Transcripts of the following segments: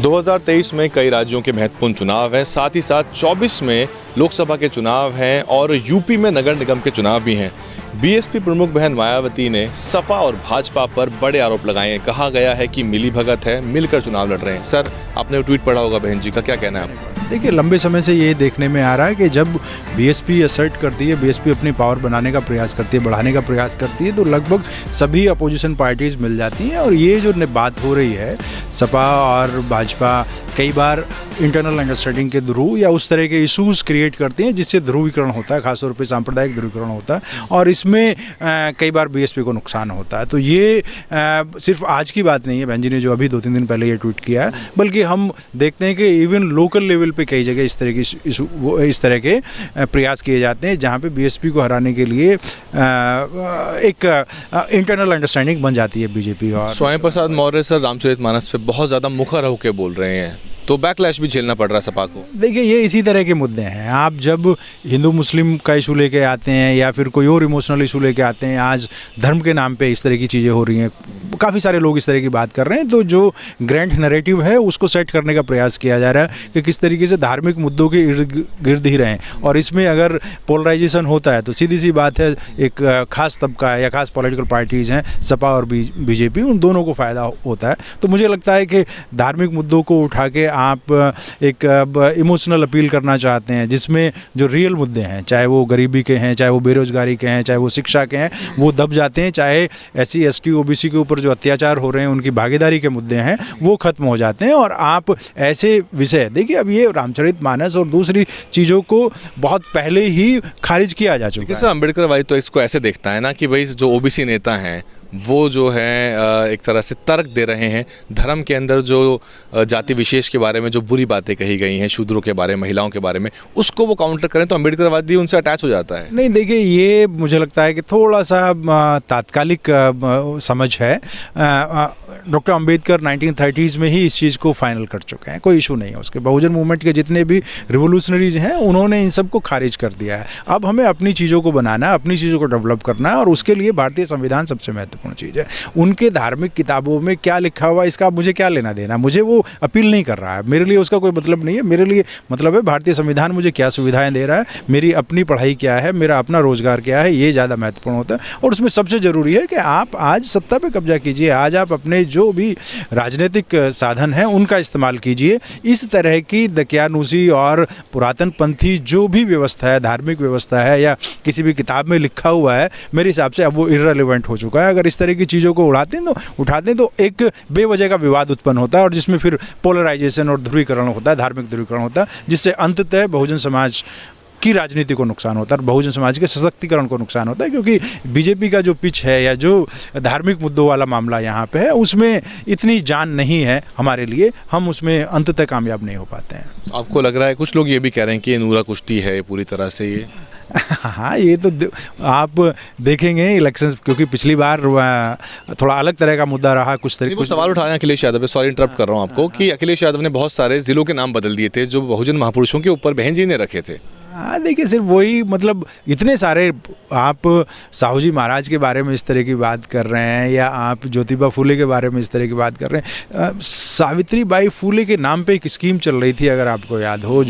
2023 में कई राज्यों के महत्वपूर्ण चुनाव हैं, साथ ही साथ 24 में लोकसभा के चुनाव हैं और यूपी में नगर निगम के चुनाव भी हैं। बीएसपी प्रमुख बहन मायावती ने सपा और भाजपा पर बड़े आरोप लगाए हैं। कहा गया है कि मिलीभगत है, मिलकर चुनाव लड़ रहे हैं। सर, आपने ट्वीट पढ़ा होगा बहन जी का, क्या कहना है आपका? देखिए, लंबे समय से ये देखने में आ रहा है कि जब बीएसपी असर्ट करती है, बीएसपी अपनी पावर बनाने का प्रयास करती है, बढ़ाने का प्रयास करती है, तो लगभग सभी अपोजिशन पार्टीज़ मिल जाती हैं। और ये जो बात हो रही है, सपा और भाजपा कई बार इंटरनल अंडरस्टैंडिंग के थ्रू या उस तरह के इशूज़ क्रिएट करते हैं जिससे ध्रुवीकरण होता है, खासतौर पे सांप्रदायिक ध्रुवीकरण होता है, और इसमें कई बार बीएसपी को नुकसान होता है। तो ये सिर्फ आज की बात नहीं है, बहन जी ने जो अभी 2-3 दिन पहले ये ट्वीट किया है, बल्कि हम देखते हैं कि इवन लोकल लेवल पे कई जगह इस तरह के प्रयास किए जाते हैं जहाँ पे बीएसपी को हराने के लिए एक इंटरनल अंडरस्टैंडिंग बन जाती है बीजेपी। और स्वामी प्रसाद मौर्य सर रामचरितमानस पे बहुत ज़्यादा मुखर होकर बोल रहे हैं, तो बैकलैश भी झेलना पड़ रहा है सपा को। देखिए, ये इसी तरह के मुद्दे हैं। आप जब हिंदू मुस्लिम का इशू लेके आते हैं या फिर कोई और इमोशनल इशू लेके आते हैं, आज धर्म के नाम पे इस तरह की चीज़ें हो रही हैं, काफ़ी सारे लोग इस तरह की बात कर रहे हैं, तो जो ग्रैंड नैरेटिव है उसको सेट करने का प्रयास किया जा रहा है कि किस तरीके से धार्मिक मुद्दों के इर्द गिर्द ही रहें। और इसमें अगर पोलराइजेशन होता है तो सीधी सी बात है, एक खास तबका है या खास पॉलिटिकल पार्टीज़ हैं, सपा और बीजेपी, उन दोनों को फ़ायदा होता है। तो मुझे लगता है कि धार्मिक मुद्दों को उठा के आप एक इमोशनल अपील करना चाहते हैं जिसमें जो रियल मुद्दे हैं, चाहे वो गरीबी के हैं, चाहे वो बेरोजगारी के हैं, चाहे वो शिक्षा के हैं, वो दब जाते हैं। चाहे SC ST OBC के ऊपर जो अत्याचार हो रहे हैं, उनकी भागीदारी के मुद्दे हैं, वो खत्म हो जाते हैं। और आप ऐसे विषय देखिए, अब ये रामचरितमानस और दूसरी चीज़ों को बहुत पहले ही खारिज किया जा चुका है। सर, अम्बेडकरवादी तो इसको ऐसे देखता है ना कि भाई जो OBC नेता हैं वो जो है एक तरह से तर्क दे रहे हैं, धर्म के अंदर जो जाति विशेष के बारे में जो बुरी बातें कही गई हैं, शूद्रों के बारे में, महिलाओं के बारे में, उसको वो काउंटर करें तो अम्बेडकरवादी उनसे अटैच हो जाता है। नहीं, देखिए, ये मुझे लगता है कि थोड़ा सा तात्कालिक समझ है। डॉक्टर अम्बेडकर 1930s में ही इस चीज़ को फाइनल कर चुके हैं, कोई इशू नहीं है उसके। बहुजन मूवमेंट के जितने भी रिवोल्यूशनरीज हैं उन्होंने इन सब को खारिज कर दिया है। अब हमें अपनी चीज़ों को बनाना है, अपनी चीज़ों को डेवलप करना है, और उसके लिए भारतीय संविधान सबसे महत्वपूर्ण चीज़ है। उनके धार्मिक किताबों में क्या लिखा हुआ, इसका मुझे क्या लेना देना, मुझे वो अपील नहीं कर रहा है, मेरे लिए उसका कोई मतलब नहीं है। मेरे लिए मतलब है भारतीय संविधान मुझे क्या सुविधाएं दे रहा है, मेरी अपनी पढ़ाई क्या है, मेरा अपना रोजगार क्या है, ये ज़्यादा महत्वपूर्ण होता है। और उसमें सबसे ज़रूरी है कि आप आज सत्ता पर कब्जा कीजिए, आज आप अपने जो भी राजनीतिक साधन हैं उनका इस्तेमाल कीजिए। इस तरह की दकियानूसी और पुरातनपंथी जो भी व्यवस्था है, धार्मिक व्यवस्था है, या किसी भी किताब में लिखा हुआ है, मेरे हिसाब से अब वो इर्रेलेवेंट हो चुका है। अगर इस तरह की चीज़ों को उठाते हैं तो एक बेवजह का विवाद उत्पन्न होता है, और जिसमें फिर पोलराइजेशन और ध्रुवीकरण होता है, धार्मिक ध्रुवीकरण होता है, जिससे अंततः बहुजन समाज की राजनीति को नुकसान होता है और बहुजन समाज के सशक्तिकरण को नुकसान होता है। क्योंकि बीजेपी का जो पिच है या जो धार्मिक मुद्दों वाला मामला यहाँ पे है, उसमें इतनी जान नहीं है हमारे लिए, हम उसमें अंततः कामयाब नहीं हो पाते हैं। आपको लग रहा है, कुछ लोग ये भी कह रहे हैं कि ये नूरा कुश्ती है पूरी तरह से ये? हाँ, ये तो आप देखेंगे इलेक्शन, क्योंकि पिछली बार थोड़ा अलग तरह का मुद्दा रहा। कुछ सवाल उठा रहे हैं अखिलेश यादव पे, सॉरी इंटरप्ट कर रहा हूँ आपको, कि अखिलेश यादव ने बहुत सारे जिलों के नाम बदल दिए थे जो बहुजन महापुरुषों के ऊपर बहन जी ने रखे थे। हाँ, देखिए, सिर्फ वही, मतलब इतने सारे, आप साहू जी महाराज के बारे में इस तरह की बात कर रहे हैं, या आप ज्योतिबा फूले के बारे में इस तरह की बात कर रहे हैं। सावित्री बाई फूले के नाम पे एक स्कीम चल रही थी, अगर आपको याद हो,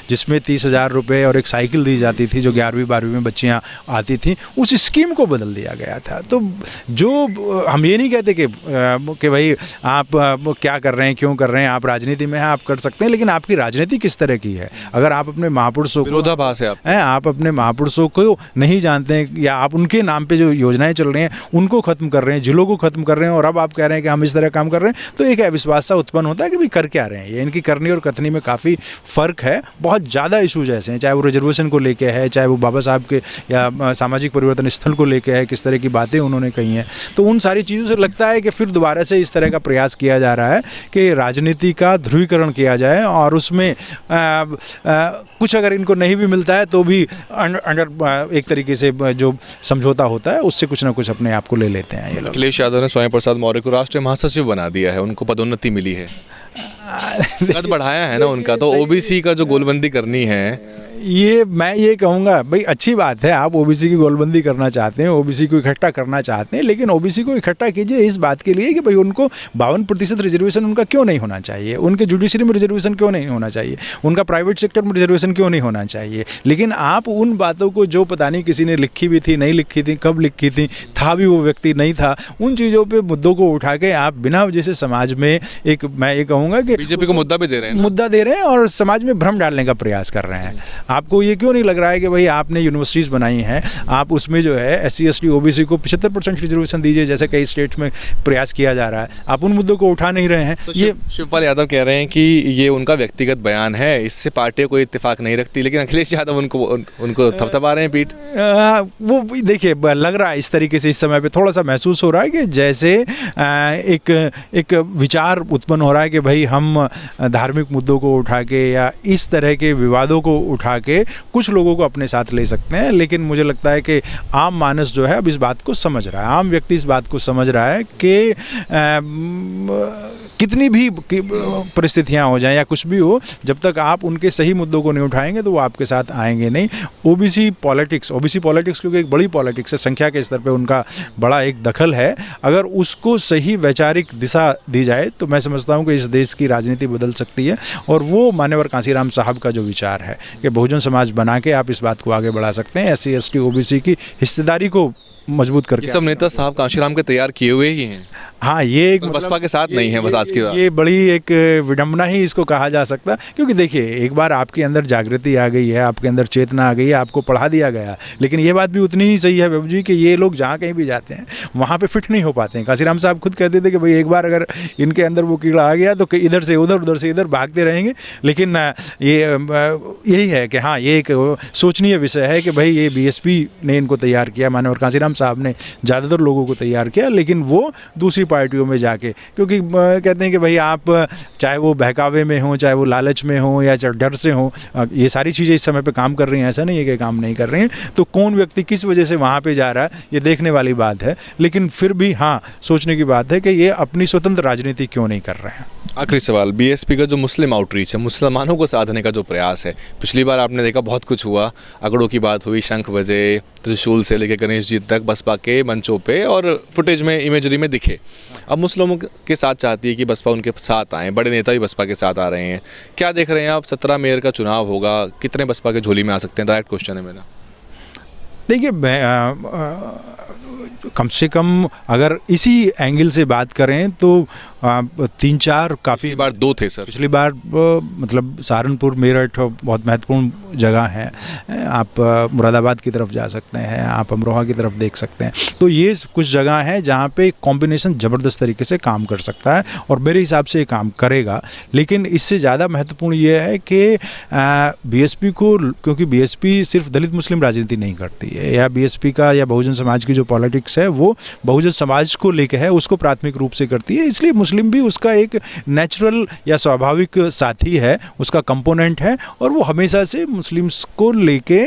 जिसमें 30,000 रुपये और एक साइकिल दी जाती थी जो 11वीं 12वीं में बच्चियाँ आती थी, उस स्कीम को बदल दिया गया था। तो जो हम ये नहीं कहते कि भाई आप क्या कर रहे हैं, क्यों कर रहे हैं, आप राजनीति में हैं, आप कर सकते हैं, लेकिन आपकी राजनीति किस तरह की है। अगर आप अपने महापुरुषों को आप अपने महापुरुषों को नहीं जानते हैं, या आप उनके नाम पे जो योजनाएं चल रही हैं उनको खत्म कर रहे हैं, जिलों को खत्म कर रहे हैं, और अब आप कह रहे हैं कि हम इस तरह काम कर रहे हैं, तो एक अविश्वास सा उत्पन्न होता है कि भाई कर क्या रहे हैं ये। इनकी करनी और कथनी में काफ़ी फ़र्क है। बहुत ज़्यादा इशूज ऐसे हैं, चाहे वो रिजर्वेशन को लेके है, चाहे वो बाबा साहब के या सामाजिक परिवर्तन स्थल को लेके है, किस तरह की बातें उन्होंने कही हैं। तो उन सारी चीज़ों से लगता है कि फिर दोबारा से इस तरह का प्रयास किया जा रहा है कि राजनीति का ध्रुवीकरण किया जाए, और उसमें कुछ अगर इनको नहीं भी मिलता है तो भी अंडर एक तरीके से जो समझौता होता है उससे कुछ ना कुछ अपने आप को ले लेते हैं ये लोग। अखिलेश यादव ने स्वामी प्रसाद मौर्य को राष्ट्रीय महासचिव बना दिया है, उनको पदोन्नति मिली है, कद बढ़ाया है ना उनका। तो OBC का जो गोलबंदी करनी है ये मैं ये कहूँगा भाई, अच्छी बात है आप ओबीसी की गोलबंदी करना चाहते हैं, ओबीसी को इकट्ठा करना चाहते हैं, लेकिन ओबीसी को इकट्ठा कीजिए इस बात के लिए कि भाई उनको 52% रिजर्वेशन उनका क्यों नहीं होना चाहिए, उनके जुडिशरी में रिजर्वेशन क्यों नहीं होना चाहिए, उनका प्राइवेट सेक्टर में रिजर्वेशन क्यों नहीं होना चाहिए। लेकिन आप उन बातों को जो पता नहीं किसी ने लिखी भी थी, नहीं लिखी थी, कब लिखी थी, था भी वो व्यक्ति नहीं था, उन चीज़ों पर मुद्दों को उठा के आप बिना वजह से समाज में एक, मैं ये कहूँगा कि बीजेपी को मुद्दा भी दे रहे हैं, मुद्दा दे रहे हैं और समाज में भ्रम डालने का प्रयास कर रहे हैं। आपको ये क्यों नहीं लग रहा है कि भाई आपने यूनिवर्सिटीज़ बनाई हैं, आप उसमें जो है SC ST OBC को 75% रिजर्वेशन दीजिए, जैसे कई स्टेट्स में प्रयास किया जा रहा है, आप उन मुद्दों को उठा नहीं रहे हैं। तो ये शिवपाल यादव कह रहे हैं कि ये उनका व्यक्तिगत बयान है, इससे पार्टियां कोई इत्तेफाक नहीं रखती, लेकिन अखिलेश यादव उनको थपथपा रहे हैं पीठ। वो देखिए लग रहा है इस तरीके से, इस समय पे थोड़ा सा महसूस हो रहा है कि जैसे एक विचार उत्पन्न हो रहा है कि भाई हम धार्मिक मुद्दों को उठा के या इस तरह के विवादों को उठा के कुछ लोगों को अपने साथ ले सकते हैं। लेकिन मुझे लगता है कि आम मानस जो है अब इस बात को समझ रहा है, आम व्यक्ति इस बात को समझ रहा है कि कितनी भी परिस्थितियां हो जाएं या कुछ भी हो, जब तक आप उनके सही मुद्दों को नहीं उठाएंगे तो वो आपके साथ आएंगे नहीं। ओबीसी पॉलिटिक्स क्योंकि एक बड़ी पॉलिटिक्स है, संख्या के स्तर पे उनका बड़ा एक दखल है, अगर उसको सही वैचारिक दिशा दी जाए तो मैं समझता हूँ कि इस देश की राजनीति बदल सकती है। और वो मान्यवर कांसीराम साहब का जो विचार है कि बहुजन समाज बना के आप इस बात को आगे बढ़ा सकते हैं, SC ST OBC की हिस्सेदारी को मजबूत करके। ये सब नेता साहब कांशीराम के तैयार किए हुए ही हैं। हाँ, ये एक बसपा के साथ नहीं है बस आज की बात। ये बड़ी एक विडंबना ही इसको कहा जा सकता, क्योंकि देखिए एक बार आपके अंदर जागृति आ गई है, आपके अंदर चेतना आ गई है, आपको पढ़ा दिया गया। लेकिन ये बात भी उतनी ही सही है बाबू जी कि ये लोग जहाँ कहीं भी जाते हैं वहाँ पे फिट नहीं हो पाते हैं। कांसीराम साहब खुद कहते थे कि भाई एक बार अगर इनके अंदर वो कीड़ा आ गया तो इधर से उधर, उधर से इधर भागते रहेंगे। लेकिन ये यही है कि हाँ, ये एक सोचनीय विषय है कि भाई ये BSP ने इनको तैयार किया, मानवर कांसीराम साहब ने ज़्यादातर लोगों को तैयार किया, लेकिन वो दूसरी पार्टियों में जाके, क्योंकि कहते हैं कि भाई आप चाहे वो बहकावे में हो, चाहे वो लालच में हो या डर से हो, ये सारी चीज़ें इस समय पे काम कर रही हैं, ऐसा नहीं है कि काम नहीं कर रही हैं। तो कौन व्यक्ति किस वजह से वहाँ पे जा रहा है ये देखने वाली बात है, लेकिन फिर भी हाँ सोचने की बात है कि ये अपनी स्वतंत्र राजनीति क्यों नहीं कर रहे हैं। आखिरी सवाल, BSP का जो मुस्लिम आउटरीच है, मुसलमानों को साधने का जो प्रयास है, पिछली बार आपने देखा बहुत कुछ हुआ, अगड़ों की बात हुई, शंख बजे, त्रिशूल से लेकर गणेश जी तक बसपा के मंचों पे और फुटेज में, इमेजरी में दिखे। अब मुस्लिमों के साथ चाहती है कि बसपा उनके साथ आए, बड़े नेता भी बसपा के साथ आ रहे हैं। क्या देख रहे हैं आप? 17 मेयर का चुनाव होगा, कितने बसपा के झोली में आ सकते हैं? डायरेक्ट क्वेश्चन है मेरा। देखिए कम से कम अगर इसी एंगल से बात करें तो 3-4 काफ़ी बार 2 थे सर। पिछली बार मतलब सहारनपुर, मेरठ बहुत महत्वपूर्ण जगह हैं। आप मुरादाबाद की तरफ जा सकते हैं, आप अमरोहा की तरफ देख सकते हैं। तो ये कुछ जगह हैं जहाँ पे कॉम्बिनेशन ज़बरदस्त तरीके से काम कर सकता है और मेरे हिसाब से ये काम करेगा। लेकिन इससे ज़्यादा महत्वपूर्ण ये है कि BSP को, क्योंकि BSP सिर्फ दलित मुस्लिम राजनीति नहीं करती है, या BSP का या बहुजन समाज की जो पॉलिटिक्स है वो बहुजन समाज को लेकर है, उसको प्राथमिक रूप से करती है। इसलिए मुस्लिम भी उसका एक नेचुरल या स्वाभाविक साथी है, उसका कंपोनेंट है, और वो हमेशा से मुस्लिम्स को लेके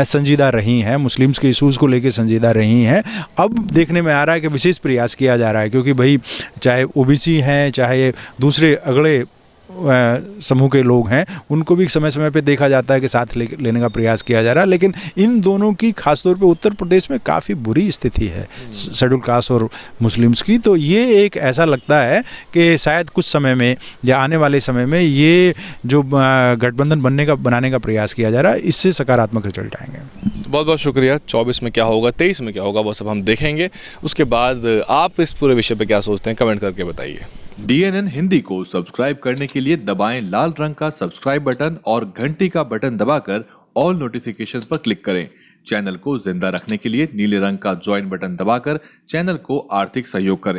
संजीदा रही हैं, मुस्लिम्स के इशूज़ को लेके संजीदा रही हैं। अब देखने में आ रहा है कि विशेष प्रयास किया जा रहा है, क्योंकि भाई चाहे OBC हैं, चाहे दूसरे अगले समूह के लोग हैं, उनको भी समय समय पे देखा जाता है कि साथ लेने का प्रयास किया जा रहा है। लेकिन इन दोनों की खासतौर पे उत्तर प्रदेश में काफ़ी बुरी स्थिति है शेड्यूल कास्ट और मुस्लिम्स की। तो ये एक ऐसा लगता है कि शायद कुछ समय में या आने वाले समय में ये जो गठबंधन बनाने का प्रयास किया जा रहा है, इससे सकारात्मक रिजल्ट आएंगे। बहुत बहुत शुक्रिया। 24 में क्या होगा, 23 में क्या होगा, वो सब हम देखेंगे। उसके बाद आप इस पूरे विषय पे क्या सोचते हैं, कमेंट करके बताइए। DNN हिंदी को सब्सक्राइब करने के लिए दबाएं लाल रंग का सब्सक्राइब बटन और घंटी का बटन दबाकर ऑल नोटिफिकेशन पर क्लिक करें। चैनल को जिंदा रखने के लिए नीले रंग का ज्वाइन बटन दबाकर चैनल को आर्थिक सहयोग करें।